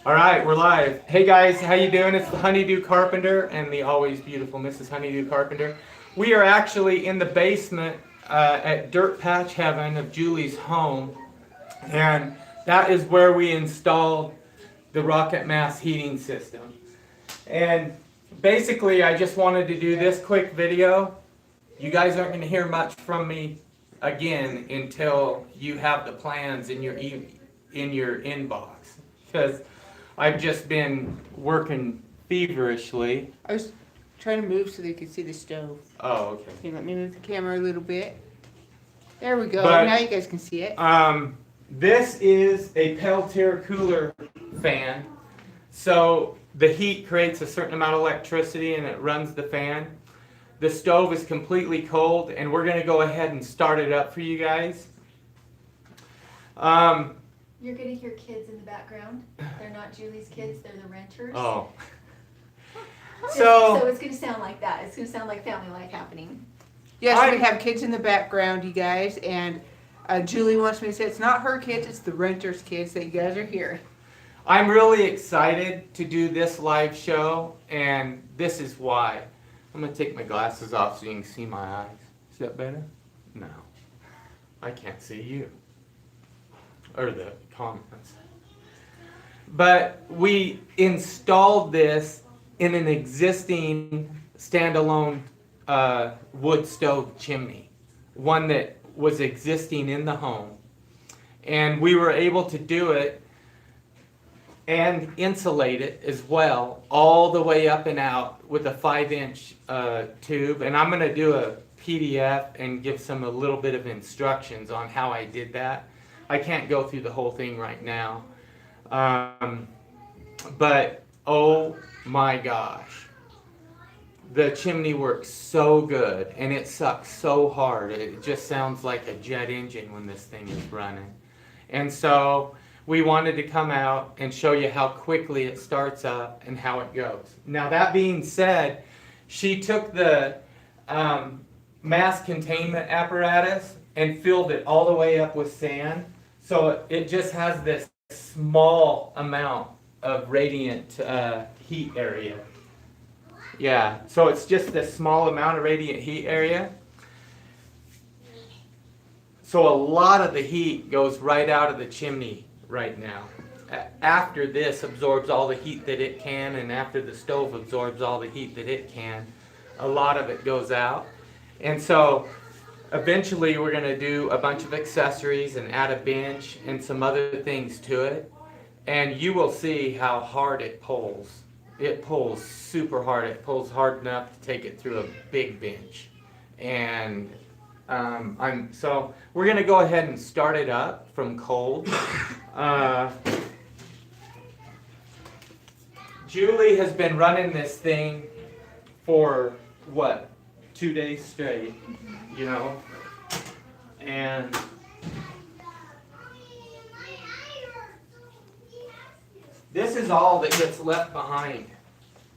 All right, we're live. Hey guys, how you doing? It's the Honeydew Carpenter and the always beautiful Mrs. Honeydew Carpenter. We are actually in the basement at Dirt Patch Heaven of Julie's home, and that is where we installed the rocket mass heating system. And basically, I just wanted to do this quick video. You guys aren't going to hear much from me again until you have the plans in your inbox, because I've just been working feverishly. I was trying to move so they could see the stove. Oh, okay. Can you let me move the camera a little bit? There we go. But, now you guys can see it. This is a Peltier cooler fan. So the heat creates a certain amount of electricity and it runs the fan. The stove is completely cold, and we're going to go ahead and start it up for you guys. You're going to hear kids in the background. They're not Julie's kids, they're the renters. Oh. So it's going to sound like that. It's going to sound like family life happening. Yes, we have kids in the background, you guys, and Julie wants me to say it's not her kids, it's the renters' kids that you guys are hearing. I'm really excited to do this live show, and this is why. I'm going to take my glasses off so you can see my eyes. Is that better? No. I can't see you. Or the comments. But we installed this in an existing standalone wood stove chimney. One that was existing in the home. And we were able to do it and insulate it as well, all the way up and out with a 5-inch tube. And I'm going to do a PDF and give a little bit of instructions on how I did that. I can't go through the whole thing right now. But oh my gosh. The chimney works so good, and it sucks so hard. It just sounds like a jet engine when this thing is running. And so we wanted to come out and show you how quickly it starts up and how it goes. Now that being said, she took the mass containment apparatus and filled it all the way up with sand. So it just has this small amount of radiant heat area. Yeah, so it's just this small amount of radiant heat area. So a lot of the heat goes right out of the chimney right now. After this absorbs all the heat that it can, and after the stove absorbs all the heat that it can, a lot of it goes out. And so eventually we're going to do a bunch of accessories and add a bench and some other things to it. And you will see how hard it pulls. It pulls super hard. It pulls hard enough to take it through a big bench. And so we're going to go ahead and start it up from cold. Julie has been running this thing for, 2 days straight, you know? And this is all that gets left behind.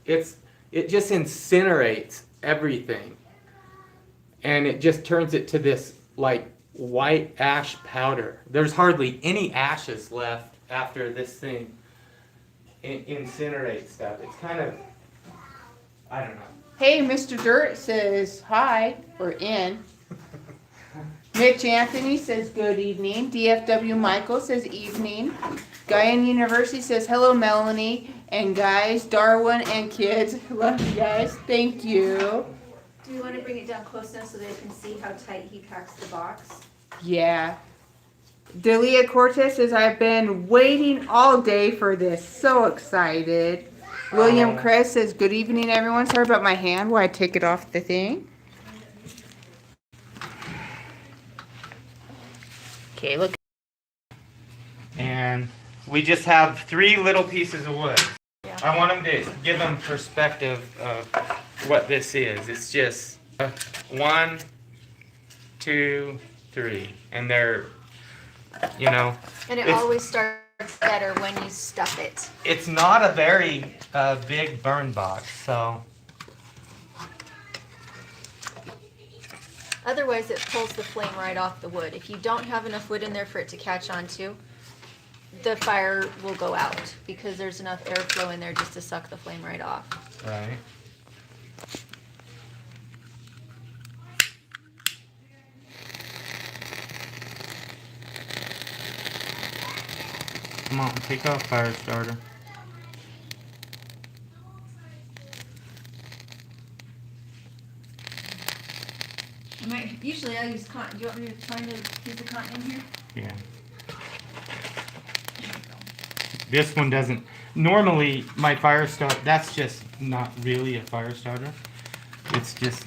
It just incinerates everything. And it just turns it to this like white ash powder. There's hardly any ashes left after this thing incinerates stuff. It's kind of, I don't know. Hey, Mr. Dirt says hi, or in. Mitch Anthony says good evening. DFW Michael says evening. Guyan University says hello, Melanie. And guys, Darwin and kids, love you guys. Thank you. Do we want to bring it down close enough so they can see how tight he packs the box? Yeah. Delia Cortez says I've been waiting all day for this. So excited. William Kress says good evening, everyone. Sorry about my hand while I take it off the thing. Okay, look. And we just have 3 little pieces of wood. Yeah. I want them to give them perspective of what this is. It's just 1, 2, 3. And they're, you know. And it always starts better when you stuff it. It's not a very big burn box, so. Otherwise, it pulls the flame right off the wood. If you don't have enough wood in there for it to catch on to, the fire will go out because there's enough airflow in there just to suck the flame right off. Right. Come on, take off fire starter. Usually I use cotton. Do you want me to find a piece of cotton in here? Yeah. This one doesn't. Normally, my fire starter, that's just not really a fire starter. It's just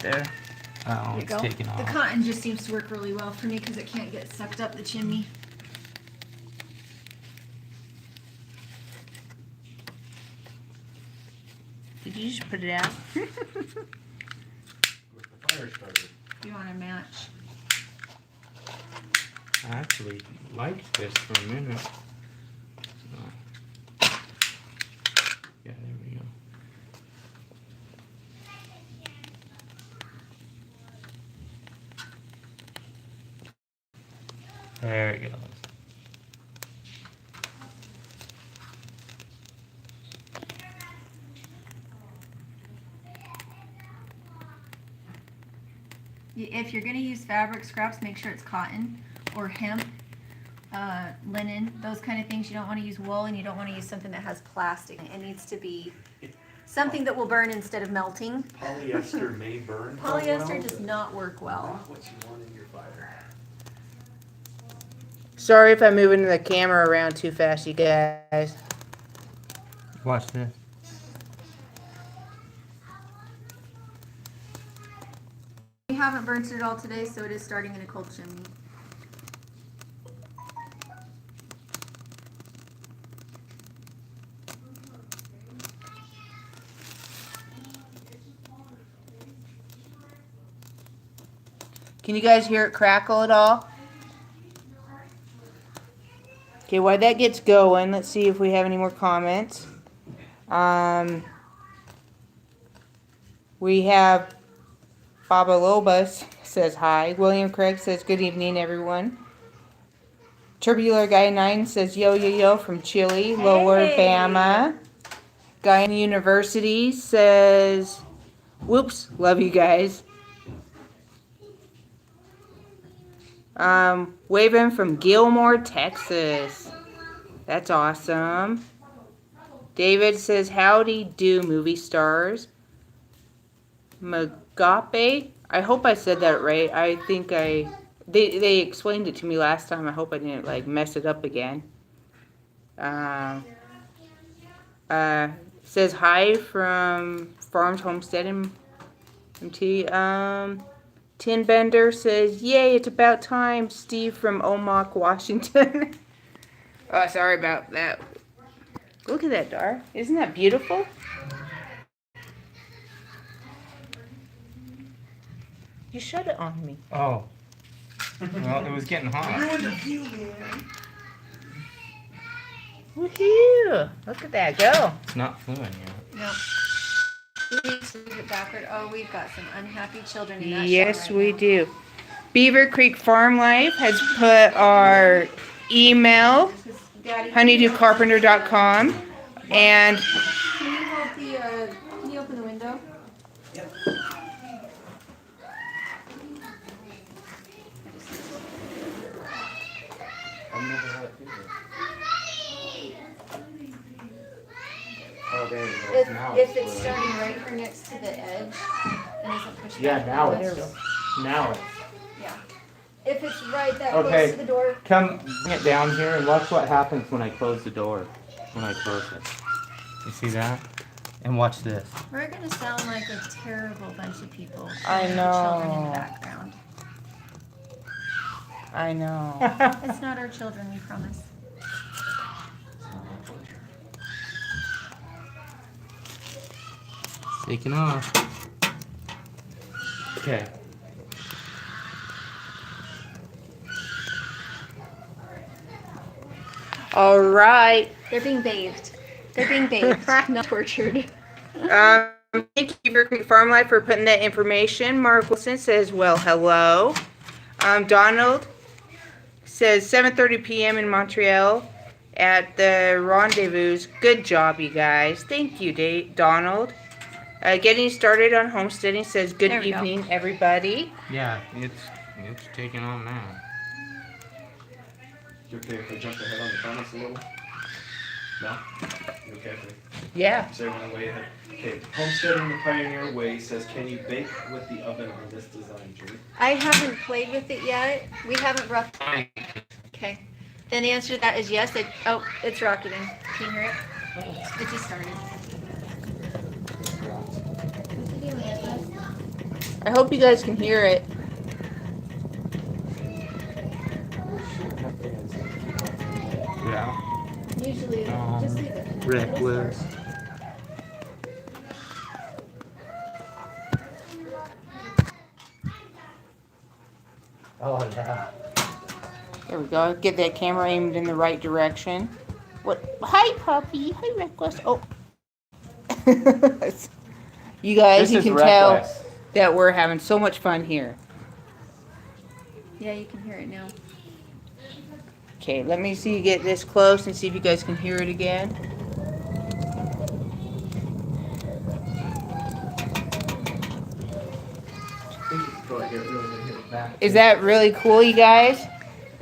there. Oh, There you it's go. taken The off. cotton just seems to work really well for me because it can't get sucked up the chimney. Did you just put it out? With the fire starter. You want to match? I actually liked this for a minute. So, yeah, there we go. There it goes. If you're going to use fabric scraps, make sure it's cotton or hemp, linen, those kind of things. You don't want to use wool, and you don't want to use something that has plastic. It needs to be something that will burn instead of melting. Polyester may burn. Polyester does not work well. Not what you want in your fire. Sorry if I'm moving the camera around too fast, you guys. Watch this. We haven't burnt it all today, so it is starting in a cold chimney. Can you guys hear it crackle at all? Okay, while that gets going, let's see if we have any more comments. We have Baba Lobus says hi. William Craig says good evening, everyone. Tubular Guy 9 says yo yo yo from Chile, Lower Hey. Bama. Guy in University says, whoops, love you guys. Waving from Gilmore, Texas. That's awesome. David says, howdy do, movie stars. Magape, I hope I said that right. I think they explained it to me last time. I hope I didn't like mess it up again. Says hi from Farms Homestead in MT. Tin Bender says, yay, it's about time. Steve from Omak, Washington. Oh, sorry about that. Look at that, Dar. Isn't that beautiful? You shut it on me. Oh. Well, it was getting hot. Woohoo! Look at that go. It's not fluent yet. No. We need to move it backward. Oh, we've got some unhappy children in that Yes, shot right we now. do. Beaver Creek Farm Life has put our email, Daddy, honeydewcarpenter.com, and can you hold the, can you open the window? I've never had it either. Oh, there you go. Now If it's fluid. starting right here next to the edge and isn't pushed Yeah, back now forward, it's. Now it's. yeah. If it's right that Okay. close to the door, Come bring it down here and watch what happens when I close the door. When I close it. You see that? And watch this. we're gonna sound like a terrible bunch of people. I with Children in the know. background. I know. It's not our children, we promise. Taking off. Okay. All right. They're being bathed. They're being bathed, not tortured. Thank you, Beaver Creek Farm Life, for putting that information. Mark Wilson says, well, hello. Donald says 7:30 p.m. in Montreal. at the rendezvous. Good job, you guys. Thank you, Donald. Getting started on homesteading says good There we go. evening, everybody. Yeah, it's taking on now. You okay if I jump ahead on the comments a little? No? You okay if Yeah. I say one way ahead? Okay, Homesteading the Pioneer Way says, can you bake with the oven on this design, Julie? I haven't played with it yet. We haven't brought. Okay. Then the answer to that is yes. Oh, it's rocketing. Can you hear it? It just started. I hope you guys can hear it. Yeah. Usually, just leave it. Reckless. Oh yeah. There we go. Get that camera aimed in the right direction. What? Hi, puppy. Hi, Reckless. Oh. You guys, This you is can reckless. tell that we're having so much fun here. Yeah, you can hear it now. Okay, let me see you get this close and see if you guys can hear it again. Is that really cool, you guys?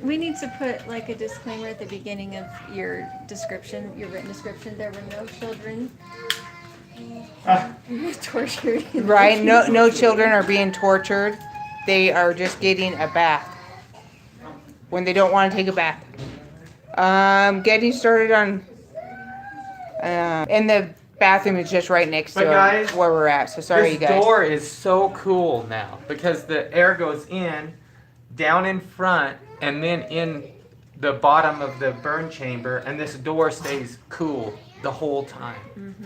We need to put like a disclaimer at the beginning of your description, your written description. There were no children tortured. Right? No children are being tortured. They are just getting a bath when they don't want to take a bath. Getting started on. And the bathroom is just right next to But guys, where we're at. So sorry, you This guys. door is so cool now because the air goes in, down in front, and then in the bottom of the burn chamber, and this door stays cool the whole time.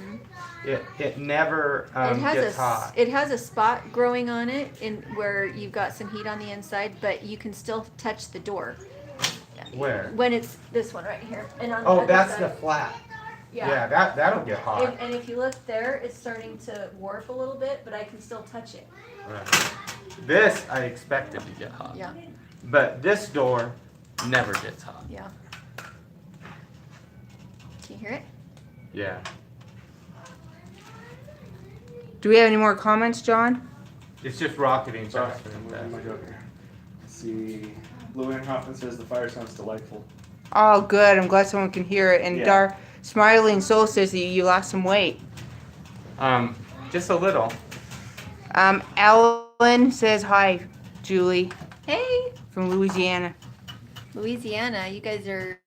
It never gets hot. It has a spot growing on it in where you've got some heat on the inside, but you can still touch the door. Where? When it's this one right here. And on the Oh, other that's side, the flat. yeah. Yeah, that'll get hot. And if you look there, it's starting to warp a little bit, but I can still touch it. Right. This I expected to get hot. Yeah, But this door never gets hot. yeah. Can you hear it? Yeah. Do we have any more comments, John? It's just rocketing Sorry, faster I'm than moving my that. joke here. Let's see, Llewellyn Hoffman says the fire sounds delightful. Oh, good. I'm glad someone can hear it. And Yeah. Dar Smiling Soul says that you lost some weight. Just a little. Alan says hi, Julie, Hey, from Louisiana. Louisiana, you guys are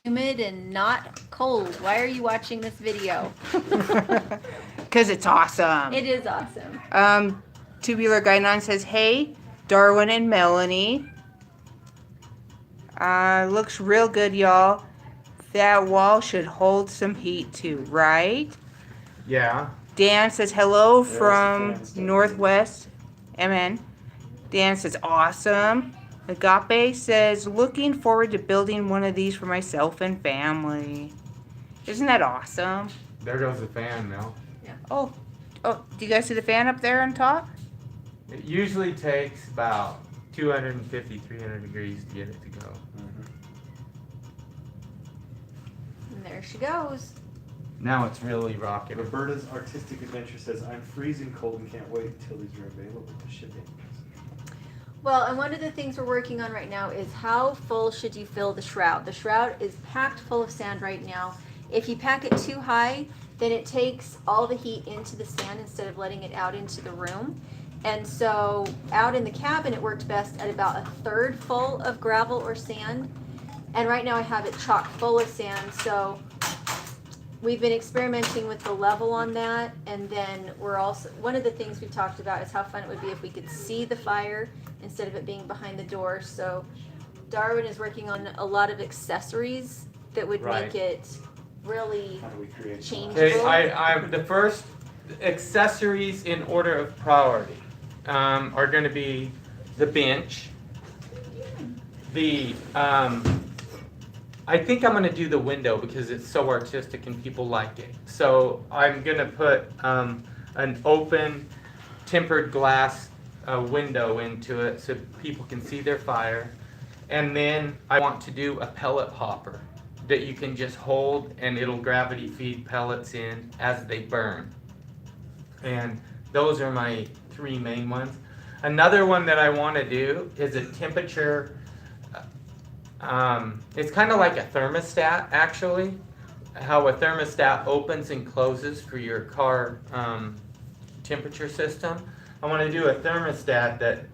humid and not cold. Why are you watching this video? Because it's awesome. It is awesome. Tubular Guy 9 says, hey, Darwin and Melanie. Looks real good, y'all. That wall should hold some heat too, right? Yeah. Dan says, hello There's the from fan stuff. Northwest. MN. Dan says, awesome. Agape says, looking forward to building one of these for myself and family. Isn't that awesome? There goes the fan, Mel. Oh, do you guys see the fan up there on top? It usually takes about 250, 300 degrees to get it to go. And there she goes. Now it's really rocking. Roberta's Artistic Adventure says, I'm freezing cold and can't wait until these are available to shipping. Well, and one of the things we're working on right now is how full should you fill the shroud? The shroud is packed full of sand right now. If you pack it too high, then it takes all the heat into the sand instead of letting it out into the room. And so out in the cabin, it worked best at about a third full of gravel or sand. And right now I have it chock full of sand. So we've been experimenting with the level on that. And then we're also, one of the things we've talked about is how fun it would be if we could see the fire instead of it being behind the door. So Darwin is working on a lot of accessories that would Right. make it really How do we create change. Okay, I'm the first accessories in order of priority are going to be the bench. The I think I'm going to do the window because it's so artistic and people like it. So I'm going to put an open tempered glass window into it so people can see their fire. And then I want to do a pellet hopper that you can just hold and it'll gravity feed pellets in as they burn. And those are my 3 main ones. Another one that I want to do is a temperature, it's kind of like a thermostat actually, how a thermostat opens and closes for your car temperature system. I want to do a thermostat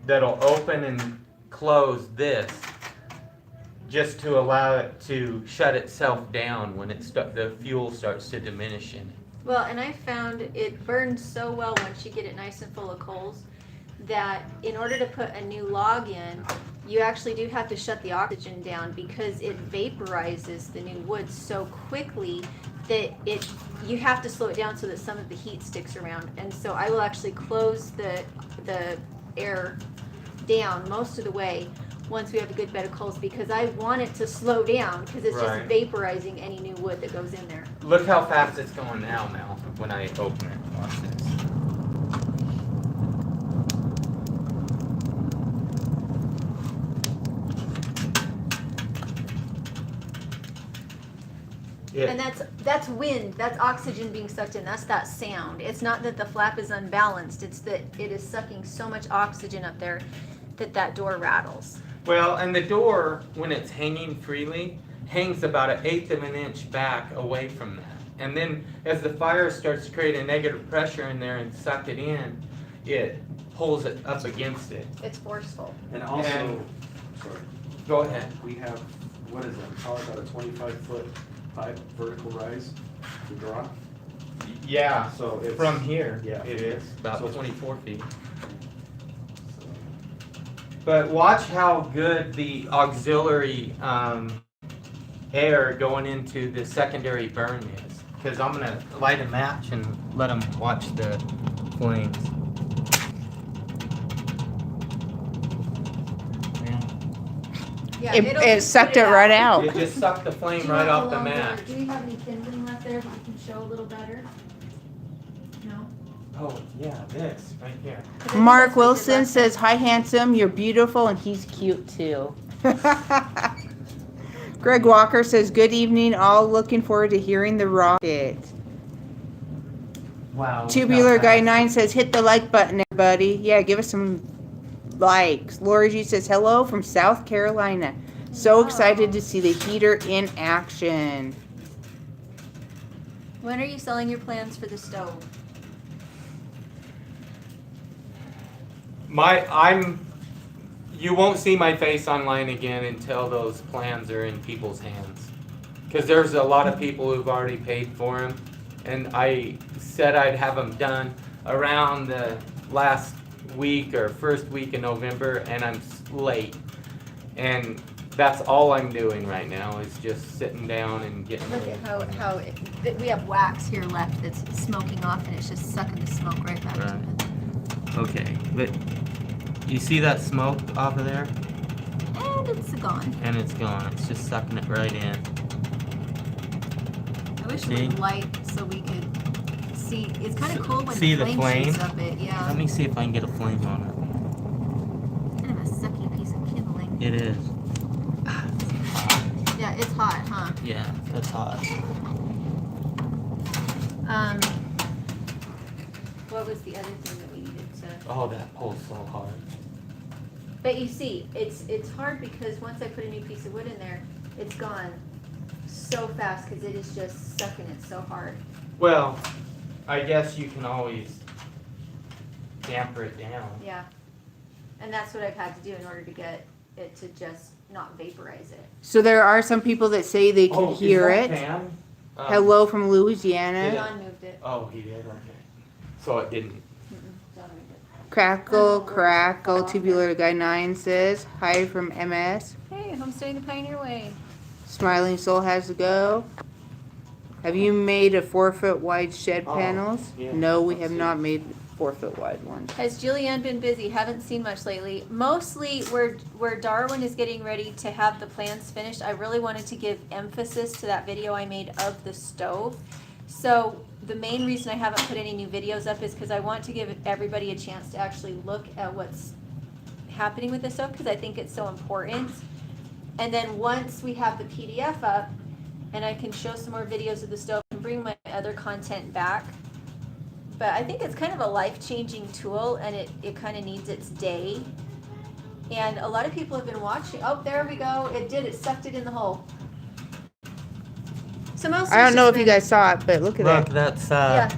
that'll open and close this just to allow it to shut itself down when the fuel starts to diminish in it. Well, and I found it burns so well once you get it nice and full of coals that in order to put a new log in, you actually do have to shut the oxygen down because it vaporizes the new wood so quickly that you have to slow it down so that some of the heat sticks around. And so I will actually close the air down most of the way once we have a good bed of coals because I want it to slow down because it's Right. just vaporizing any new wood that goes in there. Look how fast it's going now when I open it. Watch this. And that's wind, that's oxygen being sucked in, that's that sound. It's not that the flap is unbalanced, it's that it is sucking so much oxygen up there that door rattles. Well, and the door, when it's hanging freely, hangs about 1/8 of an inch back away from that. And then as the fire starts to create a negative pressure in there and suck it in, it pulls it up against it. It's forceful. And also, And- sorry, Go ahead. we have, what is it, probably about a 25-foot pipe, vertical rise to drop. Yeah, So it's from here, Yeah. it is about So- 24 feet. So, But watch how good the auxiliary air going into the secondary burn is. Because I'm going to light a match and let them watch the flames. Yeah, It sucked it right out. It just sucked the flame right off the match. Do we have any kindling left there that we can show a little better? No? Oh, yeah, this right here. Mark Wilson says, hi handsome, you're beautiful, and he's cute too. Greg Walker says, good evening, all looking forward to hearing the rocket. Wow. Tubular Guy 9 says, hit the like button, everybody. Yeah, give us some likes. Lori G says, hello from South Carolina. So excited to see the heater in action. When are you selling your plans for the stove? You won't see my face online again until those plans are in people's hands. Because there's a lot of people who've already paid for them. And I said I'd have them done around the last week or first week in November, and I'm late. And that's all I'm doing right now is just sitting down and getting Look at how we have wax here left that's smoking off and it's just sucking the smoke right back to Right. it. Okay, but you see that smoke off of there? And it's gone. And it's gone. It's just sucking it right in. I wish See? it was light so we could see. It's kind of cool when See the the flame shoots flame? up it. Yeah. Let me see if I can get a flame on Kind of a sucky piece of kindling. it. It is. Yeah, it's hot, huh? Yeah, that's hot. What was the other thing that we needed to? Oh, that pulls so hard. But you see, it's hard because once I put a new piece of wood in there, it's gone so fast because it is just sucking it so hard. Well, I guess you can always damper it down. Yeah. And that's what I've had to do in order to get it to just not vaporize it. So there are some people that say they can hear is it. that Pam? Hello from Louisiana. John moved it. Oh, he did? Okay. So it didn't. John moved it. Crackle, crackle, Tubular Guy 9 says, hi from MS. Hey, homesteading the Pioneer Way. Smiling Soul has to go. Have you made a 4-foot wide shed Oh, panels? yeah. No, we Let's have see. not made 4-foot wide ones. Has Julianne been busy? Haven't seen much lately. Mostly where Darwin is getting ready to have the plans finished, I really wanted to give emphasis to that video I made of the stove. So the main reason I haven't put any new videos up is because I want to give everybody a chance to actually look at what's happening with the stove because I think it's so important. And then once we have the PDF up, and I can show some more videos of the stove and bring my other content back. But I think it's kind of a life-changing tool, and it kind of needs its day. And a lot of people have been watching. Oh, there we go. It sucked it in the hole. So most I don't know if you guys saw it, but look at Look, that. that's Yeah,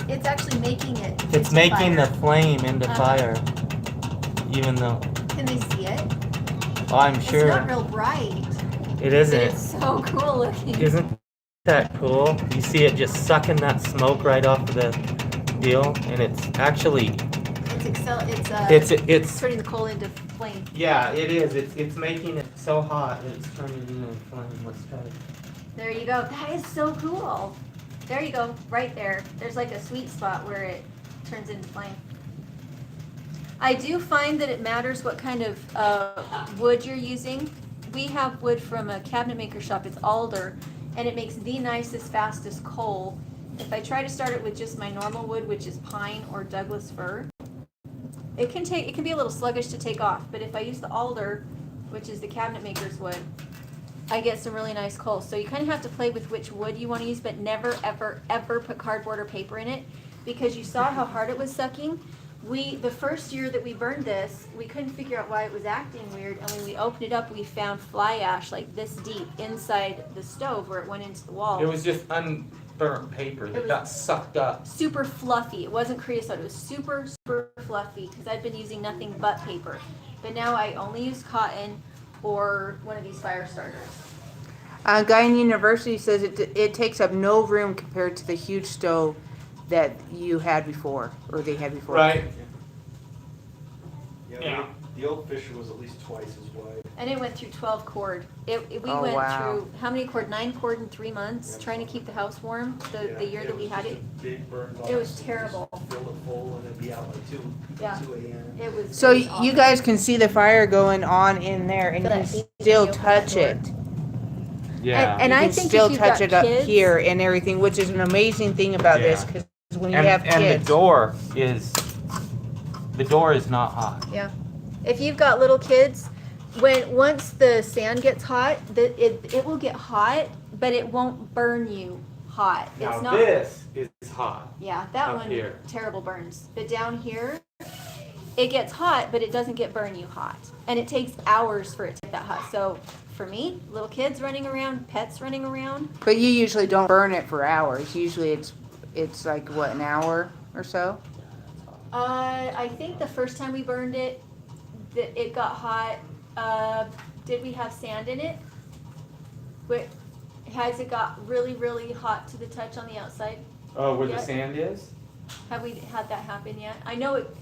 it's actually making it. it's into making fire. the flame into fire. Even though, Can they see it? oh, I'm It's sure not real bright. it But isn't. it's so cool looking. Isn't that cool? You see it just sucking that smoke right off of the deal, and it's actually it's turning the coal into flame. yeah, it is. It's making it so hot that it's turning it into flame. Let's try it. There you go. That is so cool. There you go. Right there. There's like a sweet spot where it turns into flame. I do find that it matters what kind of wood you're using. We have wood from a cabinet maker shop. It's alder, and it makes the nicest, fastest coal. If I try to start it with just my normal wood, which is pine or Douglas fir, it can be a little sluggish to take off. But if I use the alder, which is the cabinet maker's wood, I get some really nice coal. So you kind of have to play with which wood you want to use, but never, ever, ever put cardboard or paper in it, because you saw how hard it was sucking. The first year that we burned this, we couldn't figure out why it was acting weird, and when we opened it up, we found fly ash like this deep inside the stove where it went into the wall. It was just unburnt paper that was- got sucked up. Super fluffy. It wasn't creosote. It was super, super fluffy because I'd been using nothing but paper. But now I only use cotton or one of these fire starters. Guy in University says it takes up no room compared to the huge stove that you had before, or they had before. Right. Yeah, the old Fisher was at least twice as wide. And it went through 12 cord. We Oh, went wow. through, how many cord? 9 cord in 3 months, Yeah. trying to keep the house warm the Yeah, year that we was had just it. a big burn box. It was terrible. Just fill it full and it'd be out like 2 Yeah. a.m. It was. So it was you awful. guys can see the fire going on in there, and you But can I- still you open touch that it. Yeah. And You I can think still if you've touch got it up kids- here and everything, which is an amazing thing about this, Yeah. because when you have and the kids. door is not hot. Yeah. If you've got little kids, once the sand gets hot, it will get hot, but it won't burn you hot. Now It's not. this is hot. Yeah, that up one here. terrible burns. But down here, it gets hot, but it doesn't get burn you hot. And it takes hours for it to get that hot. So for me, little kids running around, pets running around. But you usually don't burn it for hours. Usually it's like what, an hour or so? I think the first time we burned it, it got hot. Did we have sand in it? Has it got really, really hot to the touch on the outside? Oh, where Yeah. the sand is? Have we had that happen yet? I know it.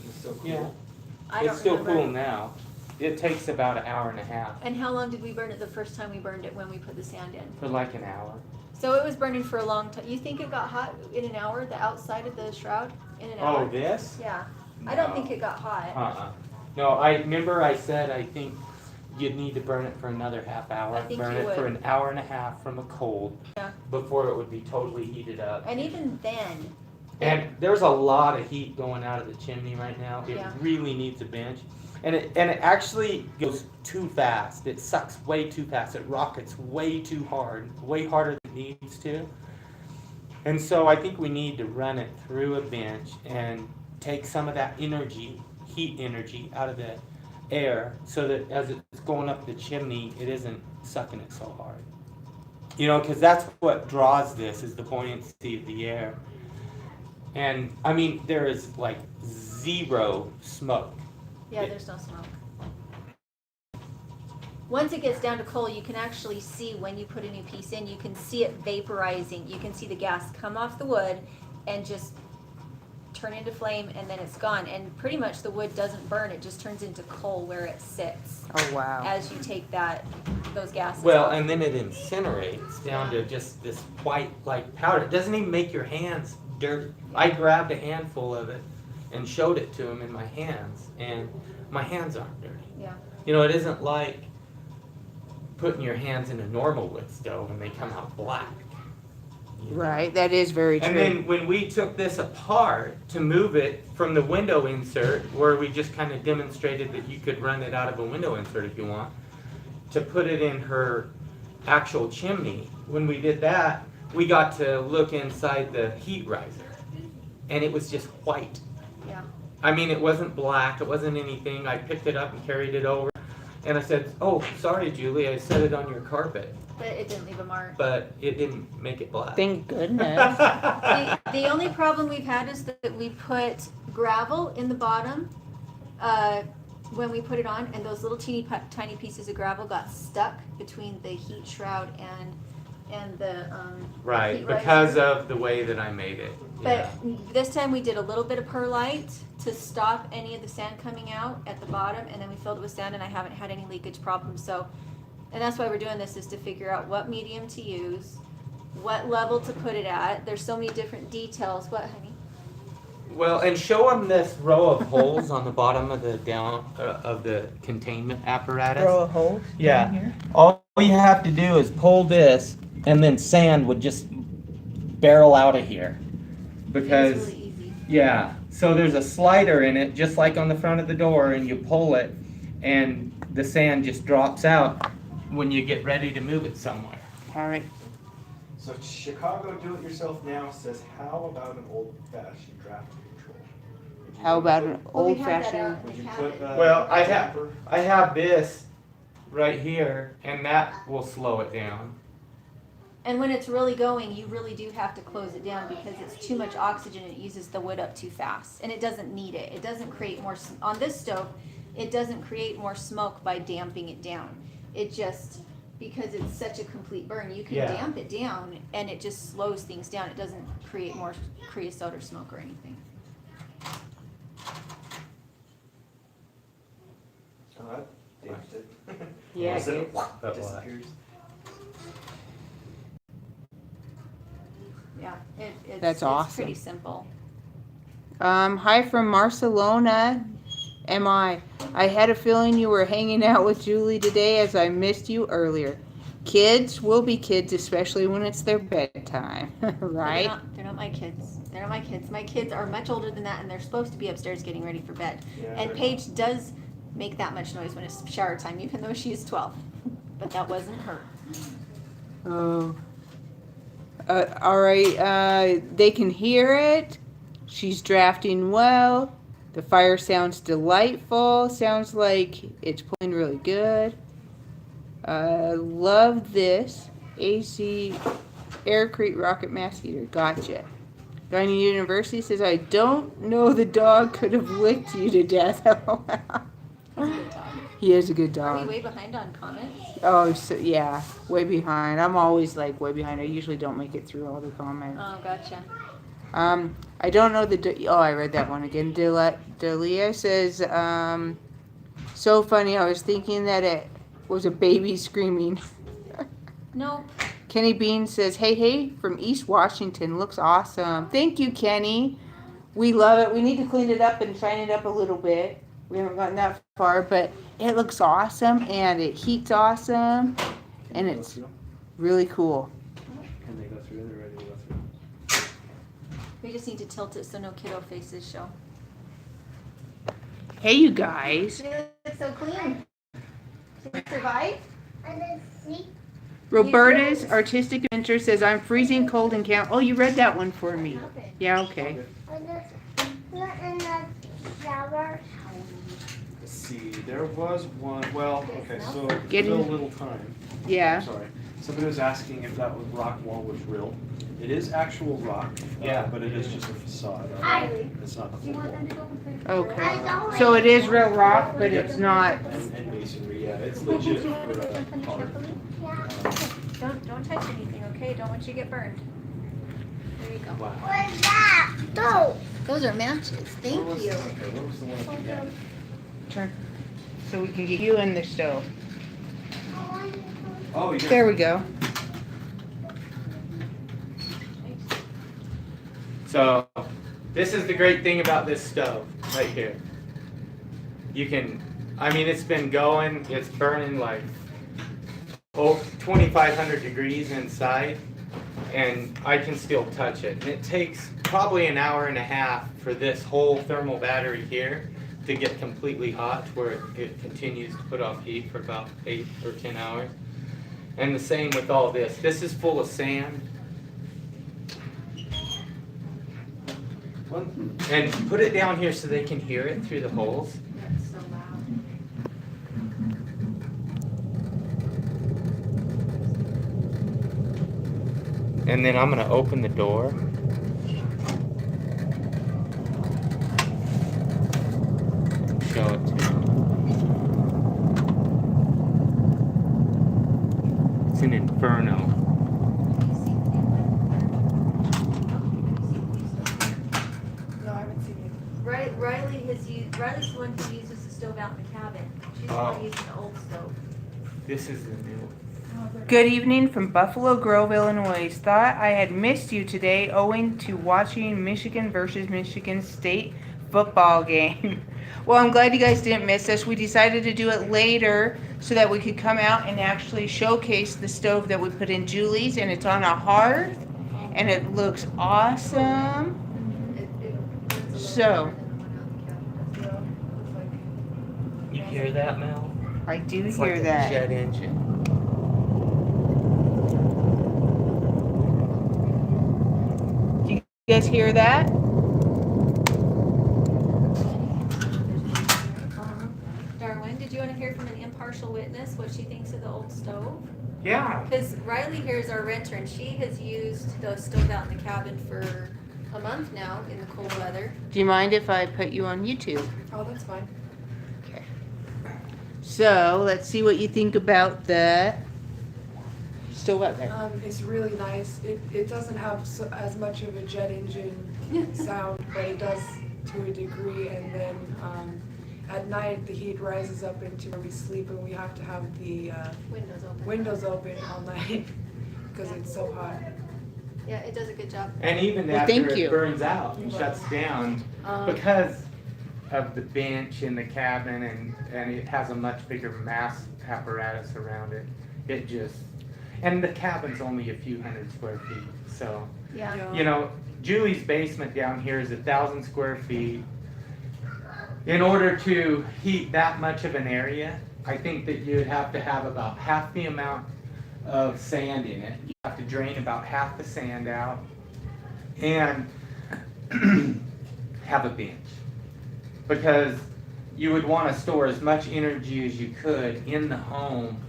It's so cool. Yeah. I don't It's still remember. cool now. It takes about an hour and a half. And how long did we burn it the first time we burned it when we put the sand in? For like an hour. So it was burning for a long time. You think it got hot in an hour, the outside of the shroud? In an hour? Oh, this? Yeah. I don't No. think it got hot. Uh-uh. No, I remember I said I think you'd need to burn it for another half hour. I think burn you it for would. an hour and a half from a cold. Yeah. Before it would be totally heated up. And even then, And there's a lot of heat going out of the chimney right now. It Yeah. really needs a bench. And it actually goes too fast. It sucks way too fast. It rockets way too hard, way harder than it needs to. And so I think we need to run it through a bench and take some of that energy, heat energy, out of the air so that as it's going up the chimney, it isn't sucking it so hard. You know, because that's what draws this, is the buoyancy of the air. And I mean, there is like zero smoke. yeah, there's no smoke. Once it gets down to coal, you can actually see when you put a new piece in, you can see it vaporizing. You can see the gas come off the wood and just turn into flame, and then it's gone. And pretty much the wood doesn't burn, it just turns into coal where it sits Oh, wow. as you take those gases Well, off. and then it incinerates down to just this white like powder. It doesn't even make your hands dirty. I grabbed a handful of it and showed it to him in my hands, and my hands aren't dirty. Yeah. You know, it isn't like putting your hands in a normal wood stove and they come out black. You know? Right, that is very And true. then when we took this apart to move it from the window insert, where we just kind of demonstrated that you could run it out of a window insert if you want, to put it in her actual chimney, when we did that, we got to look inside the heat riser, and it was just white. Yeah. I mean, it wasn't black, it wasn't anything. I picked it up and carried it over, and I said, "Oh, sorry, Julie, I set it on your carpet," But it didn't leave a mark. but it didn't make it black. Thank goodness. The only problem we've had is that we put gravel in the bottom when we put it on, and those little tiny pieces of gravel got stuck between the heat shroud and the Right, heat because riser. of the way that I made it. But this time we did a little bit of perlite to stop any of the sand coming out at the bottom, and then we filled it with sand, and I haven't had any leakage problems. So, and that's why we're doing this, is to figure out what medium to use, what level to put it at. There's so many different details. What, honey? Well, and show them this row of holes on the bottom of the of the containment apparatus. Throw a hole. Yeah. Here. All you have to do is pull this, and then sand would just barrel out of here. It's Because, really easy. yeah, so there's a slider in it, just like on the front of the door, and you pull it, and the sand just drops out when you get ready to move it somewhere. All right. So Chicago Do-It-Yourself Now says, how about an old-fashioned draft control? Would you How about put- an Well, we old have that fashioned? out. Would you We put, have it. Well, I a have- tamper? I have this right here, and that will slow it down. And when it's really going, you really do have to close it down because it's too much oxygen. It uses the wood up too fast, and it doesn't need it. It doesn't create more on this stove. It doesn't create more smoke by damping it down. It just, because it's such a complete burn, you can Yeah. damp it down, and it just slows things down. It doesn't create more creosote or smoke or anything. Oh, that damped it. Yeah, Is it it That disappears? Yeah, That's it's awesome. pretty simple. Hi from Barcelona. I had a feeling you were hanging out with Julie today as I missed you earlier. Kids will be kids, especially when it's their bedtime, right? They're not my kids. They're not my kids. My kids are much older than that, and they're supposed to be upstairs getting ready for bed. Yeah, And they're Paige does make that much noise when it's shower time, even though she is 12. But that wasn't her. Oh. All right. They can hear it. She's drafting well. The fire sounds delightful. Sounds like it's pulling really good. Love this. AC Aircrete Rocket Mass Heater. Gotcha. Dining University says, I don't know the dog could have licked you to death. He's a good dog. He is a good Are we dog. way behind on comments? Oh, so, yeah. Way behind. I'm always like way behind. I usually don't make it through all the comments. Oh, gotcha. I don't know I read that one again. Delia says, so funny. I was thinking that it was a baby screaming. Nope. Kenny Bean says, hey, from East Washington. Looks awesome. Thank you, Kenny. We love it. We need to clean it up and shine it up a little bit. We haven't gotten that far, but it looks awesome and it heats awesome and they go it's through? really cool. Can they go through? They're ready to go through. We just need to tilt it so no kiddo faces show. Hey, you guys. It looks so clean. Did you survive? Roberta's Artistic Adventure says, I'm freezing cold and can't. Oh, you read that one for me. Yeah, okay. Let's see, there was one, well, okay, so Getting- still a little time. Yeah. Sorry. Somebody was asking if that was rock wall was real. It is actual rock, Yeah. but it is just a facade. It's not the full wall. Okay. So it is real rock, but it's not. And masonry, yeah, it's legit for art. Don't touch anything, okay? Don't want you to get burned. There you go. Wow. Those are matches. Thank What was- you. Okay, what was the one at the end? Turn. So we can get you in the stove. Oh, you There we go. So, this is the great thing about this stove right here. You can, I mean, it's been going, it's burning like 2,500 degrees inside, and I can still touch it. And it takes probably an hour and a half for this whole thermal battery here to get completely hot, where it continues to put off heat for about 8 or 10 hours. And the same with all this. This is full of sand. And put it down here so they can hear it through the holes. That's so loud. And then I'm gonna open the door. Show it to you. It's an inferno. No, I haven't seen it. Riley's the one who uses the stove out in the cabin. She's the one using the old stove. This is the new one. Good evening from Buffalo Grove, Illinois. Thought I had missed you today owing to watching Michigan versus Michigan State football game. Well, I'm glad you guys didn't miss us. We decided to do it later so that we could come out and actually showcase the stove that we put in Julie's, and it's on a hearth and it looks awesome. So, You hear that, Mel? I do It's hear like a that. jet engine. You guys hear that? Darwin, did you want to hear from an impartial witness what she thinks of the old stove? Yeah. Because Riley here is our renter, and she has used the stove out in the cabin for a month now in the cold weather. Do you mind if I put you on YouTube? Oh, that's fine. Okay. So, let's see what you think about the stove out there. It's really nice. It doesn't have as much of a jet engine sound, but it does to a degree. And then at night, the heat rises up into where we sleep, and we have to have the Windows open. windows open all night because it's so hot. Yeah, it does a good job. And even Well, after thank it you. burns out and shuts down, because of the bench in the cabin and it has a much bigger mass apparatus around it, it just, and the cabin's only a few hundred square feet. So, Yeah. you know, Julie's basement down here is 1,000 square feet. In order to heat that much of an area, I think that you'd have to have about half the amount of sand in it. You have to drain about half the sand out and have a bench. Because you would want to store as much energy as you could in the home,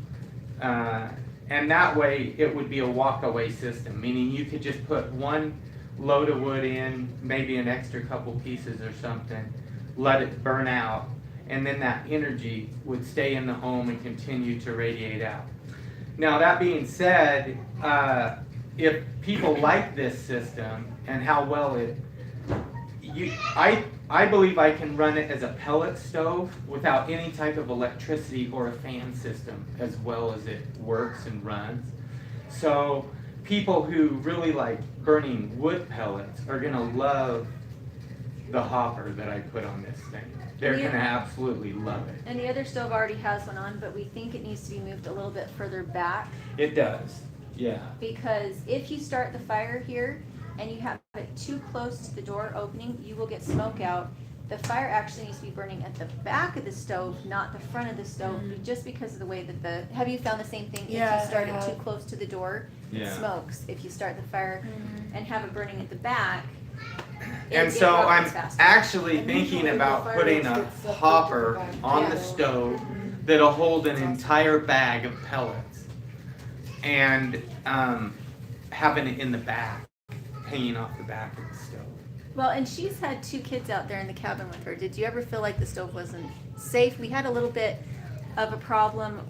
and that way it would be a walk-away system, meaning you could just put one load of wood in, maybe an extra couple pieces or something, let it burn out, and then that energy would stay in the home and continue to radiate out. Now, that being said, if people like this system and how well I believe I can run it as a pellet stove without any type of electricity or a fan system as well as it works and runs. So people who really like burning wood pellets are gonna love the hopper that I put on this thing. They're Yeah. gonna absolutely love it. And the other stove already has one on, but we think it needs to be moved a little bit further back, It does, yeah. because if you start the fire here and you have it too close to the door opening, you will get smoke out. The fire actually needs to be burning at the back of the stove, not the front of the stove, just because of the way that have you found the same thing? Yeah, If you start I it too have. close to the door, it Yeah. smokes. If you start the fire and have it burning at the back, And it so I'm rockets faster. actually And thinking usually the about fire putting a gets sucked hopper into the back. on Yeah. the stove that'll hold an entire bag of pellets and having it in the back, hanging off the back of the stove. Well, and she's had 2 kids out there in the cabin with her. Did you ever feel like the stove wasn't safe? We had a little bit of a problem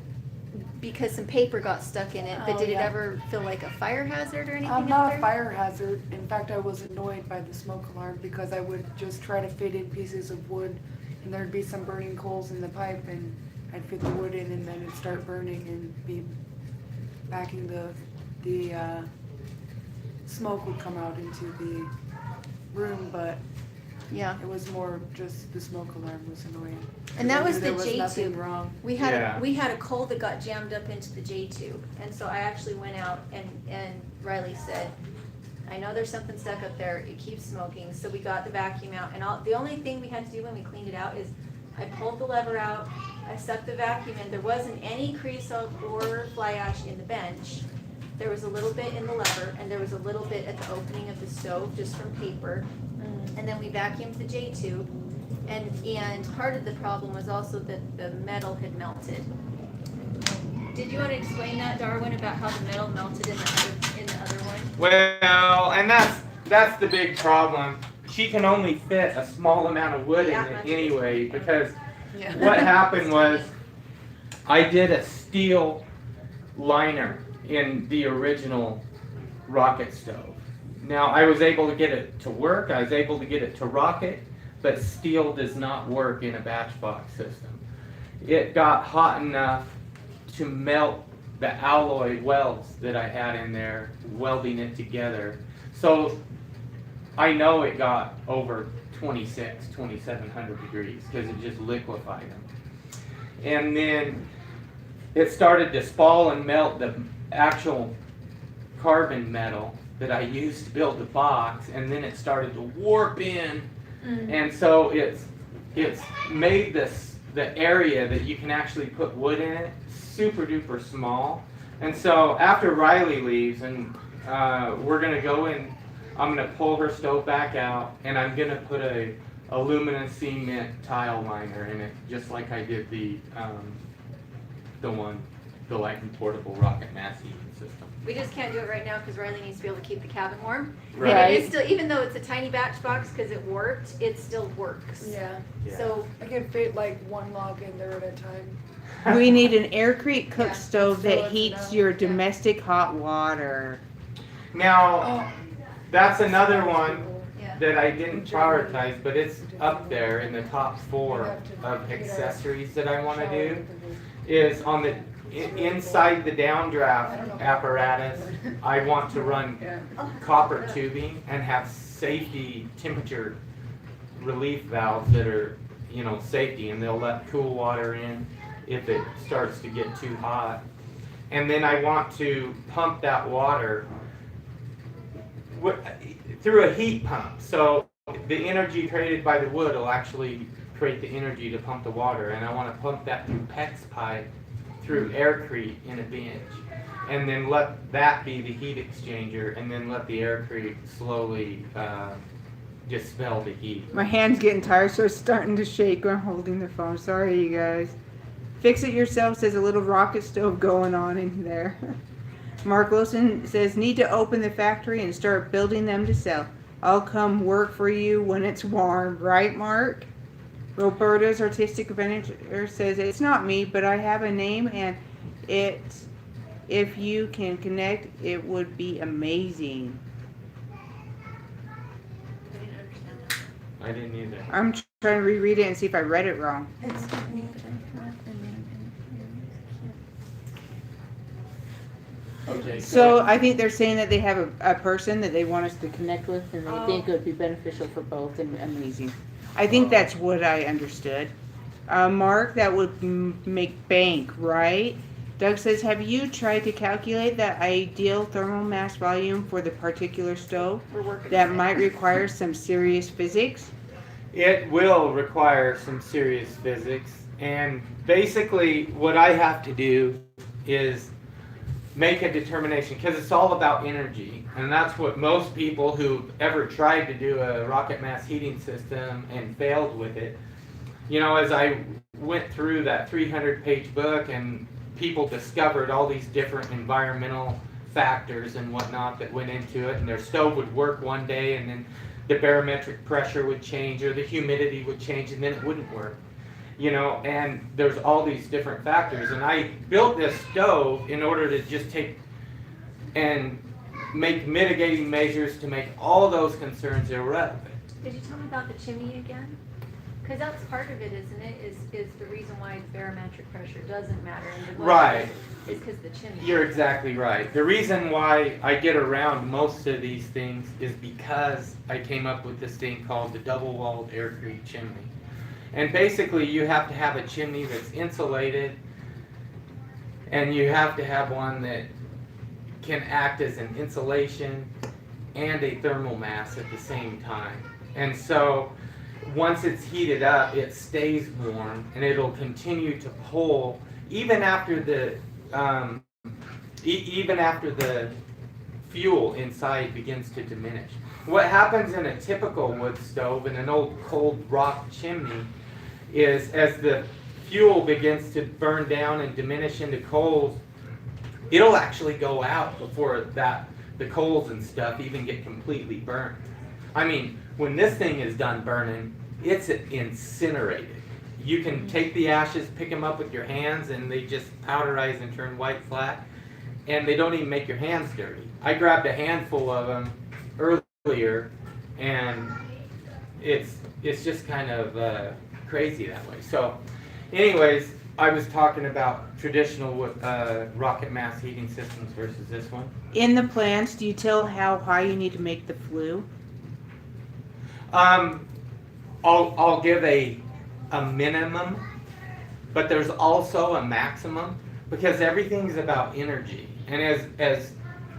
because some paper got stuck in it, but Oh, did it yeah. ever feel like a fire hazard or anything out Not there? a fire hazard. In fact, I was annoyed by the smoke alarm because I would just try to fit in pieces of wood, and there'd be some burning coals in the pipe, and I'd fit the wood in, and then it'd start burning and be backing the smoke would come out into the room, but Yeah. it was more just the smoke alarm was annoying. And that I was knew the there was J nothing tube. wrong. We had Yeah. we had a coal that got jammed up into the J tube, and so I actually went out and Riley said, I know there's something stuck up there. It keeps smoking. So we got the vacuum out, and the only thing we had to do when we cleaned it out is I pulled the lever out, I stuck the vacuum in. There wasn't any creosote or fly ash in the bench. There was a little bit in the lever, and there was a little bit at the opening of the stove, just from paper. And then we vacuumed the J tube, and part of the problem was also that the metal had melted. Did you want to explain that, Darwin, about how the metal melted in the other one? Well, and that's the big problem. She can only fit a small amount of wood in it anyway, because Yeah. what happened was I did a steel liner in the original rocket stove. Now, I was able to get it to work, I was able to get it to rocket, but steel does not work in a batch box system. It got hot enough to melt the alloy welds that I had in there, welding it together. So I know it got over 2,700 degrees because it just liquefied them. And then it started to spall and melt the actual carbon metal that I used to build the box, and then it started to warp in, and so it's made the area that you can actually put wood in it super duper small. And so after Riley leaves, and we're gonna go in, I'm gonna pull her stove back out, and I'm gonna put a aluminum cement tile liner in it, just like I did the Lighten portable rocket mass heating system. We just can't do it right now because Riley needs to be able to keep the cabin warm. Right. And it is still, even though it's a tiny batch box, because it warped, it still works. Yeah. Yeah. So I can fit like one log in there at a time. We need an Aircrete cook Yeah. stove So that it's heats enough, your yeah. domestic hot water. Now, Oh, that's another one yeah. that I didn't prioritize, but it's up there in the top 4 of accessories that I want to do, is on the inside the downdraft apparatus. I want to run yeah. copper tubing and have safety temperature relief valves that are, safety, and they'll let cool water in if it starts to get too hot. And then I want to pump that water through a heat pump. So the energy created by the wood will actually create the energy to pump the water, and I want to pump that through PEX pipe through Aircrete in a bench, and then let that be the heat exchanger, and then let the Aircrete slowly dispel the heat. My hand's getting tired, so it's starting to shake when I'm holding the phone. Sorry, you guys. Fix It Yourself says a little rocket stove going on in there. Mark Wilson says, need to open the factory and start building them to sell. I'll come work for you when it's warm. Right, Mark? Roberta's Artistic Adventure says, it's not me, but I have a name, and if you can connect, it would be amazing. I didn't understand that. I didn't either. I'm trying to reread it and see if I read it wrong. It's Okay. So I think they're saying that they have a person that they want us to connect with, and they Oh. think it would be beneficial for both and amazing. I think that's what I understood. Mark, that would make bank, right? Doug says, have you tried to calculate the ideal thermal mass volume for the particular stove? We're working That on it. might require some serious physics. It will require some serious physics, and basically what I have to do is make a determination, because it's all about energy, and that's what most people who've ever tried to do a rocket mass heating system and failed with it, as I went through that 300-page book, and people discovered all these different environmental factors and whatnot that went into it, and their stove would work one day, and then the barometric pressure would change, or the humidity would change, and then it wouldn't work. And there's all these different factors, and I built this stove in order to just take and make mitigating measures to make all those concerns irrelevant. Did you tell me about the chimney again? Because that's part of it, isn't it? Is the reason why the barometric pressure doesn't matter. And the Right. Is because the chimney. You're exactly right. The reason why I get around most of these things is because I came up with this thing called the double-walled Aircrete chimney. And basically you have to have a chimney that's insulated, and you have to have one that can act as an insulation and a thermal mass at the same time. And so once it's heated up, it stays warm, and it'll continue to pull even after the even after the fuel inside begins to diminish. What happens in a typical wood stove in an old cold rock chimney is as the fuel begins to burn down and diminish into coals, it'll actually go out before the coals and stuff even get completely burned. I mean, when this thing is done burning, it's incinerated. You can take the ashes, pick them up with your hands, and they just powderize and turn white flat, and they don't even make your hands dirty. I grabbed a handful of them earlier, and it's just kind of crazy that way. So anyways, I was talking about traditional rocket mass heating systems versus this one. In the plans, do you tell how high you need to make the flue? I'll give a minimum, but there's also a maximum, because everything's about energy. And as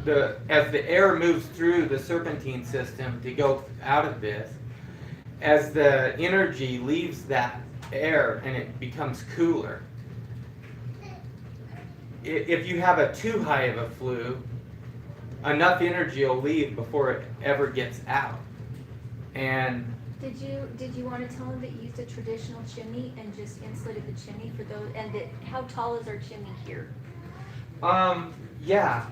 the air moves through the serpentine system to go out of this, as the energy leaves that air and it becomes cooler, if you have a too high of a flue, enough energy will leave before it ever gets out. And Did you want to tell them that you used a traditional chimney and just insulated the chimney for those, and that, how tall is our chimney here? Yeah.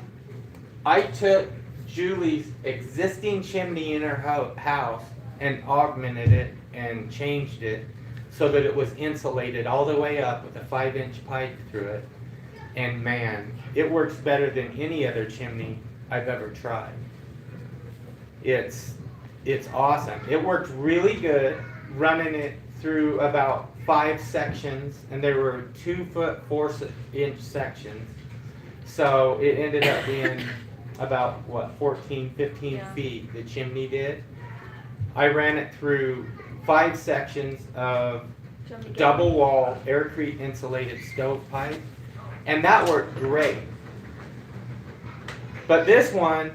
I took Julie's existing chimney in her house and augmented it and changed it so that it was insulated all the way up with a 5-inch pipe through it. And man, it works better than any other chimney I've ever tried. It's awesome. It worked really good running it through about 5 sections, and there were 2-foot 4-inch sections. So it ended up being about 14, 15 feet, the chimney did. I ran it through 5 sections of double wall aircrete insulated stovepipe, and that worked great. But this one,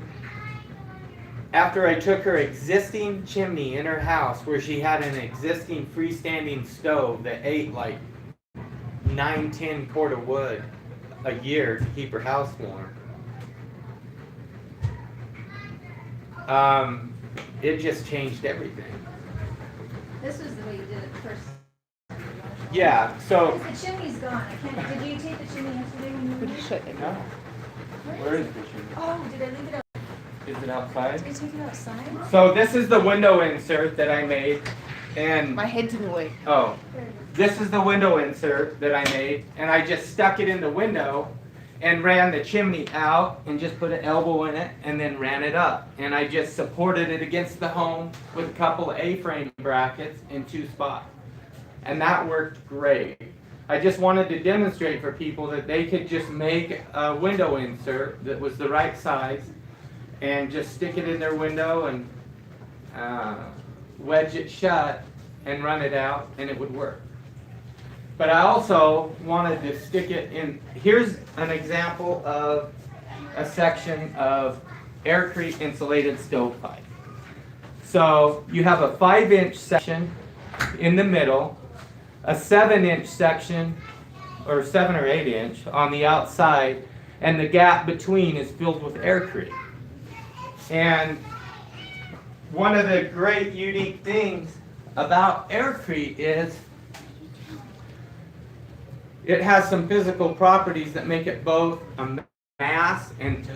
after I took her existing chimney in her house where she had an existing freestanding stove that ate like 9-10 cord of wood a year to keep her house warm, it just changed everything. This was the way you did it first. Yeah, so... The chimney's gone. I can't, did you take the chimney yesterday when you were there? No. Where is the chimney? Oh, did I leave it out? Is it outside? Did I take it outside? So this is the window insert that I made, and... My head's in the way. Oh. This is the window insert that I made, and I just stuck it in the window and ran the chimney out and just put an elbow in it and then ran it up. And I just supported it against the home with a couple of A-frame brackets in 2 spots. And that worked great. I just wanted to demonstrate for people that they could just make a window insert that was the right size and just stick it in their window and wedge it shut and run it out, and it would work. But I also wanted to stick it in. Here's an example of a section of aircrete insulated stovepipe. So you have a 5-inch section in the middle, a 7-inch section, or 7 or 8-inch on the outside, and the gap between is filled with aircrete. And one of the great unique things about aircrete is it has some physical properties that make it both a mass and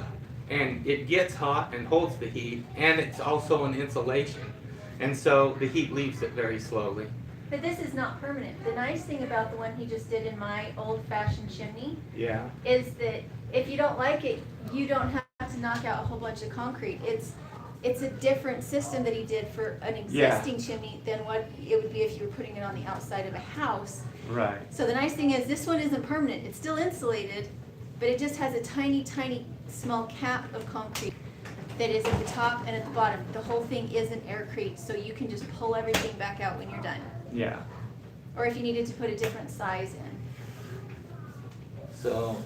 it gets hot and holds the heat, and it's also an insulation. And so the heat leaves it very slowly. But this is not permanent. The nice thing about the one he just did in my old-fashioned chimney Yeah. is that if you don't like it, you don't have to knock out a whole bunch of concrete. It's a different system that he did for an existing chimney than what it would be if you were putting it on the outside of a house. Right. So the nice thing is this one isn't permanent. It's still insulated, but it just has a tiny, tiny small cap of concrete that is at the top and at the bottom. The whole thing is an aircrete, so you can just pull everything back out when you're done. Yeah. Or if you needed to put a different size in. So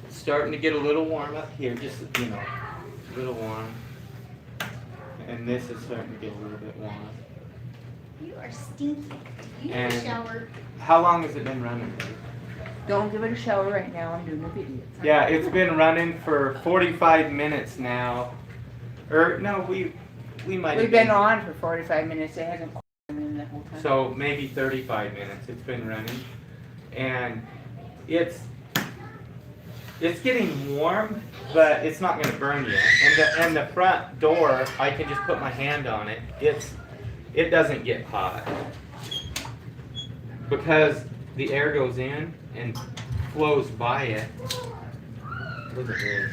it's starting to get a little warm up here, just a little warm. And this is starting to get a little bit warm. You are stinky. You need a And- shower. How long has it been running, Dave? Don't give it a shower right now, I'm doing a video. Yeah, it's been running for 45 minutes now. Or, no, we might have We've been on for 45 minutes, it hasn't been in the whole time. So maybe 35 minutes it's been running. And it's getting warm, but it's not gonna burn you. And the front door, I can just put my hand on it. It doesn't get hot. Because the air goes in and flows by it. Look at this.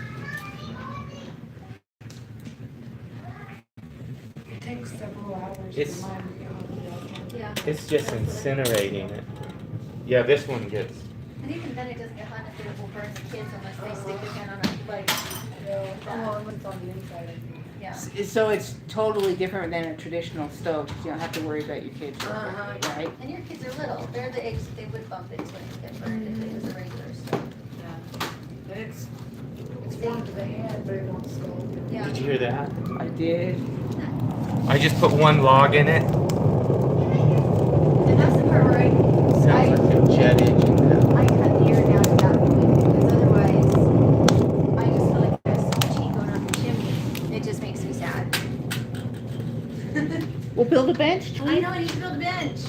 It takes several hours It's- to mine to get home. Yeah. It's just incinerating it. Yeah, this one gets. And even then, it doesn't get hot enough that it will burn the kids unless they stick their hand on a, like, Well, when it's on the inside, I think. yeah. So it's totally different than a traditional stove, 'cause you don't have to worry about your kids, Uh-huh. right? And your kids are little. They're the age that they would bump into and get burned if it was a regular stove. And it's warm to the hand, but it won't scald. Yeah. Did you hear that? I did. I just put one log in it. And that's the part where Sounds like a jet engine now. I cut the air down to that point because otherwise I just feel like there's so much heat going up the chimney. It just makes me sad. We'll build a bench, I know I need to build a bench.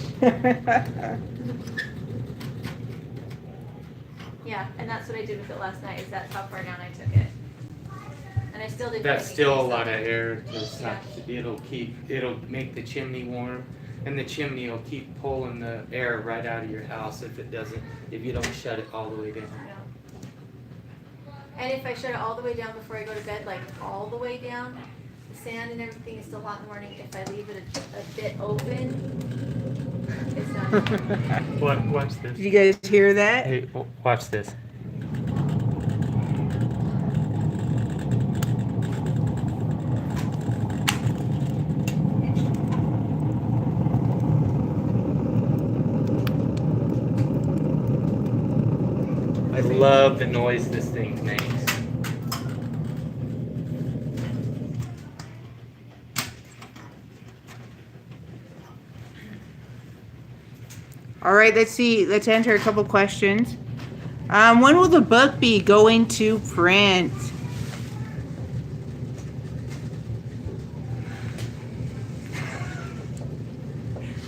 Yeah, and that's what I did with it last night, is that's how far down I took it. And I still did. That's everything still a else. lot of air. It'll make the chimney warm, and the chimney will keep pulling the air right out of your house if you don't shut it all the way down. Yeah. And if I shut it all the way down before I go to bed, like all the way down, the sand and everything is still hot in the morning. If I leave it a bit open, it's not. Watch this. Did you guys hear that? Hey, watch this. I love the noise this thing makes. All right, let's see. Let's answer a couple questions. When will the book be going to print?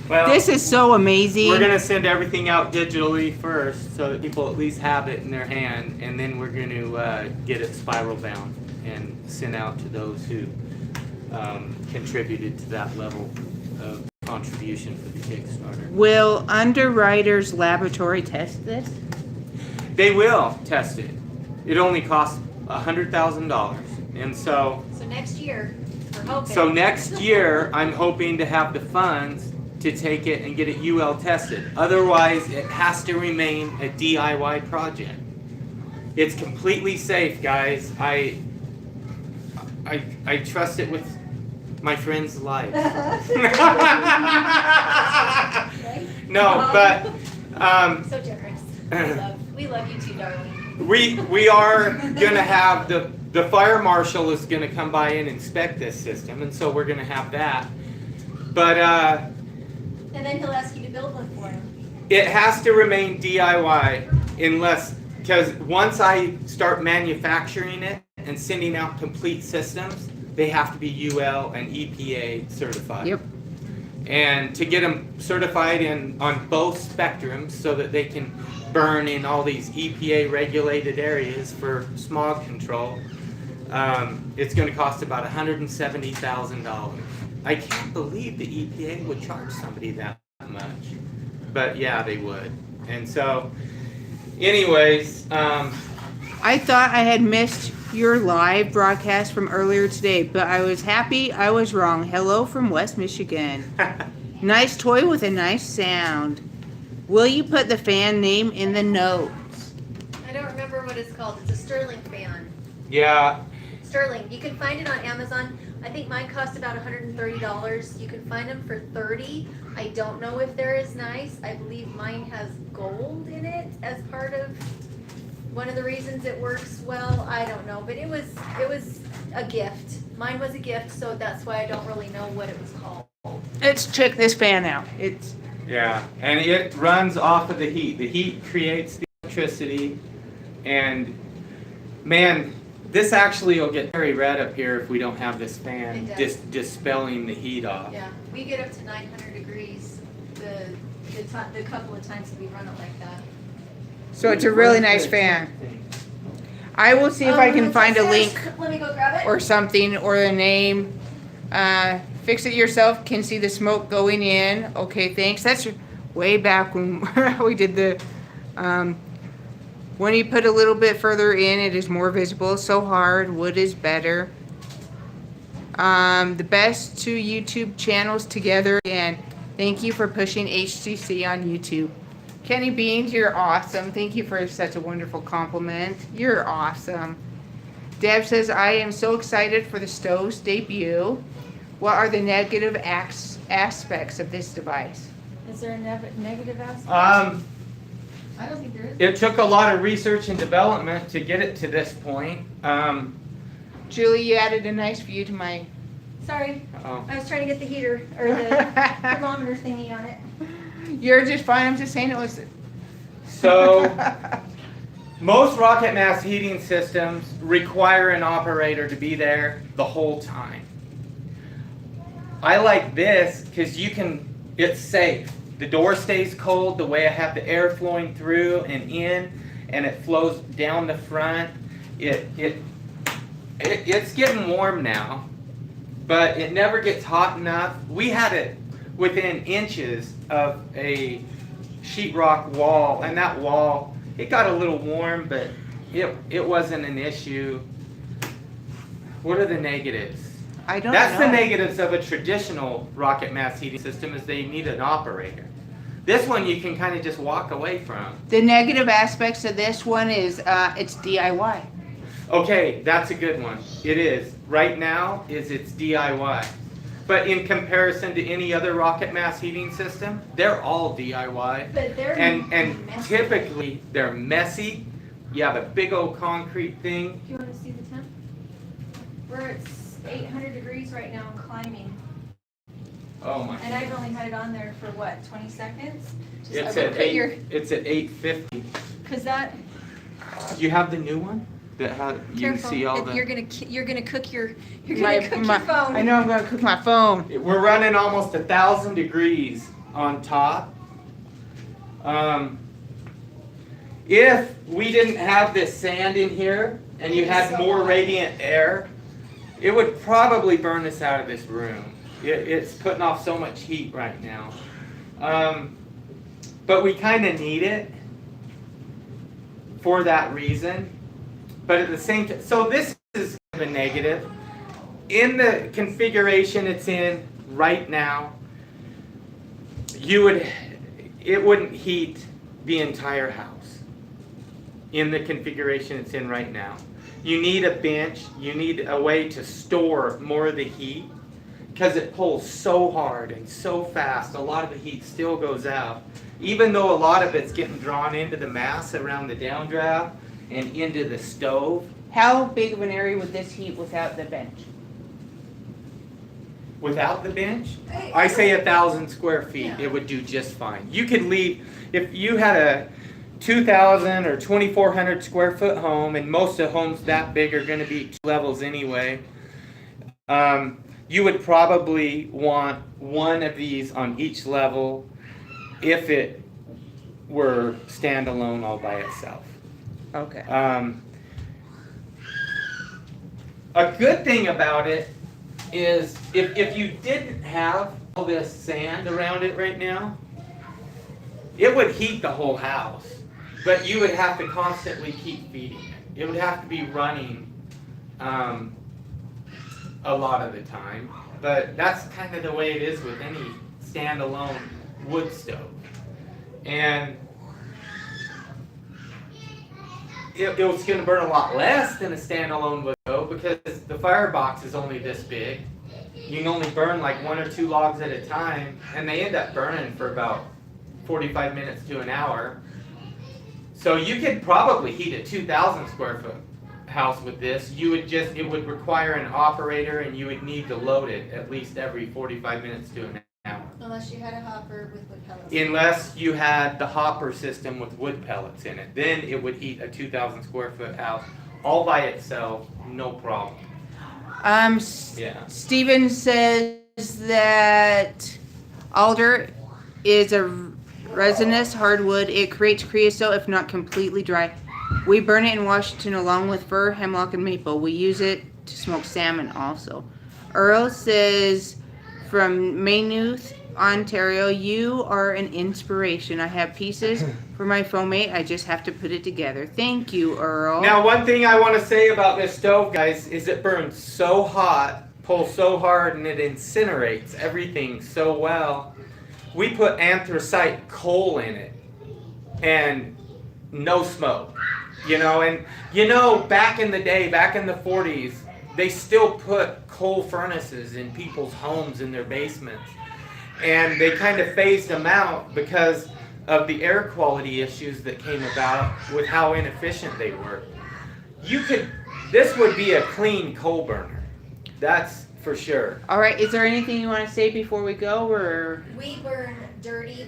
Well, This is so amazing. we're gonna send everything out digitally first, so that people at least have it in their hand, and then we're gonna get it spiral bound and sent out to those who contributed to that level of contribution for the Kickstarter. Will Underwriters Laboratory test this? They will test it. It only costs $100,000, and so next year, we're hoping. So next year, I'm hoping to have the funds to take it and get it UL tested. Otherwise, it has to remain a DIY project. It's completely safe, guys. I trust it with my friend's life. No, but So generous. We love you too, darling. we are gonna have the fire marshal is gonna come by and inspect this system, and so we're gonna have that. But And then he'll ask you to build one for him. it has to remain DIY because once I start manufacturing it and sending out complete systems, they have to be UL and EPA certified. Yep. And to get them certified on both spectrums so that they can burn in all these EPA regulated areas for smog control, it's going to cost about $170,000. I can't believe the EPA would charge somebody that much, but yeah, they would. And so, anyways, I thought I had missed your live broadcast from earlier today, but I was happy I was wrong. Hello from West Michigan. Nice toy with a nice sound. Will you put the fan name in the notes? I don't remember what it's called. It's a Sterling fan. yeah, Sterling. You can find it on Amazon. I think mine cost about $130. You can find them for $30. I don't know if they're as nice. I believe mine has gold in it as part of one of the reasons it works well. I don't know, but it was a gift. Mine was a gift, so that's why I don't really know what it was called. Let's check this fan out. It's Yeah, and it runs off of the heat. The heat creates the electricity, and man, this actually will get very red up here if we don't have this fan It does. just dispelling the heat off. Yeah, we get up to 900 degrees the couple of times that we run it like that. so it's a really nice fan. I will see if I can find a link Let me go grab it. or something or a name. Fix it yourself. Can see the smoke going in. Okay, thanks. That's way back when we did the. When you put a little bit further in, it is more visible. So hard. Wood is better. The best two YouTube channels together, and thank you for pushing HCC on YouTube. Kenny Beans, you're awesome. Thank you for such a wonderful compliment. You're awesome. Deb says, I am so excited for the stove's debut. What are the negative aspects of this device? Is there a negative aspect? I don't think there is. It took a lot of research and development to get it to this point. Julie, you added a nice view to my... Sorry, Oh. I was trying to get the heater, or the thermometer thingy on it. You're just fine. I'm just saying it was... So, most rocket mass heating systems require an operator to be there the whole time. I like this because it's safe. The door stays cold the way I have the air flowing through and in, and it flows down the front. It's getting warm now, but it never gets hot enough. We had it within inches of a sheetrock wall, and that wall, it got a little warm, but it wasn't an issue. What are the negatives? I don't That's know. the negatives of a traditional rocket mass heating system, is they need an operator. This one you can kind of just walk away from. The negative aspects of this one is it's DIY. Okay, that's a good one. It is. Right now it's DIY. But in comparison to any other rocket mass heating system, they're all DIY. But they're And messy. typically they're messy. You have a big old concrete thing. Do you want to see the temp? We're at 800 degrees right now and climbing. Oh my. And I've only had it on there for what, 20 seconds? Just It's I would at put your- it's at 850. Cause that, Do you have the new one? That you can careful, see all the. you're gonna cook your My- phone. I know I'm going to cook my phone. We're running almost 1,000 degrees on top. If we didn't have this sand in here and you had more radiant air, it would probably burn us out of this room. It's putting off so much heat right now. But we kind of need it for that reason. But at the same time, so this is kind of a negative. In the configuration it's in right now, it wouldn't heat the entire house. In the configuration it's in right now. You need a bench, you need a way to store more of the heat, because it pulls so hard and so fast, a lot of the heat still goes out. Even though a lot of it's getting drawn into the mass around the downdraft and into the stove. How big of an area would this heat without the bench? Without the bench, I say 1,000 square feet, it would do just fine. You could leave, if you had a 2,000 or 2,400 square foot home, and most of the homes that big are gonna be 2 levels anyway, you would probably want one of these on each level if it were standalone all by itself. Okay. A good thing about it is if you didn't have all this sand around it right now, it would heat the whole house, but you would have to constantly keep feeding it. It would have to be running a lot of the time, but that's kind of the way it is with any standalone wood stove. And it was going to burn a lot less than a standalone wood stove because the firebox is only this big. You can only burn like 1 or 2 logs at a time, and they end up burning for about 45 minutes to an hour. So you could probably heat a 2,000 square foot house with this, you would just, it would require an operator and you would need to load it at least every 45 minutes to an hour. Unless you had a hopper with wood pellets. Unless you had the hopper system with wood pellets in it. Then it would heat a 2,000 square foot house all by itself, no problem. Yeah. Steven says that alder is a resinous hardwood. It creates creosote if not completely dry. We burn it in Washington along with fir, hemlock, and maple. We use it to smoke salmon also. Earl says from Maynooth, Ontario, you are an inspiration. I have pieces for my foamate. I just have to put it together. Thank you, Earl. Now, one thing I want to say about this stove, guys, is it burns so hot, pulls so hard, and it incinerates everything so well. We put anthracite coal in it, and no smoke, you know. And you know, back in the day, back in the 40s, they still put coal furnaces in people's homes in their basements. And they kind of phased them out because of the air quality issues that came about with how inefficient they were. This would be a clean coal burner. That's for sure. All right, is there anything you want to say before we go, or? We burn dirty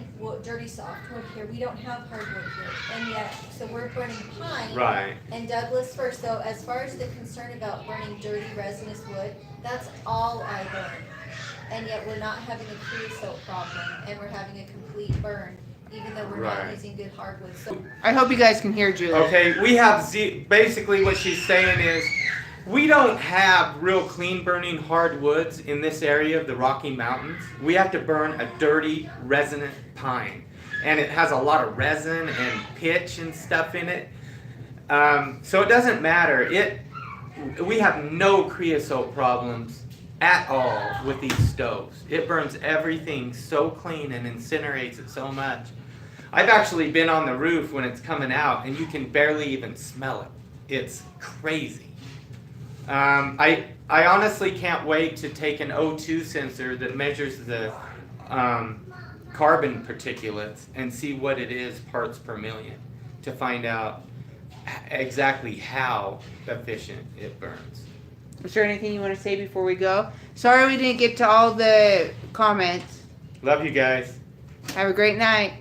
softwood here. We don't have hardwood here. And yet, so we're burning pine. Right. And Douglas first. So as far as the concern about burning dirty resinous wood, that's all I burn. And yet we're not having a creosote problem, and we're having a complete burn, even though we're not using good hardwood. So I hope you guys can hear Julie. Okay, we have basically what she's saying is we don't have real clean burning hardwoods in this area of the Rocky Mountains. We have to burn a dirty resonant pine, and it has a lot of resin and pitch and stuff in it. So it doesn't matter. We have no creosote problems at all with these stoves. It burns everything so clean and incinerates it so much. I've actually been on the roof when it's coming out, and you can barely even smell it. It's crazy. I honestly can't wait to take an O2 sensor that measures the carbon particulates and see what it is parts per million to find out exactly how efficient it burns. Is there anything you want to say before we go? Sorry we didn't get to all the comments. Love you guys. Have a great night.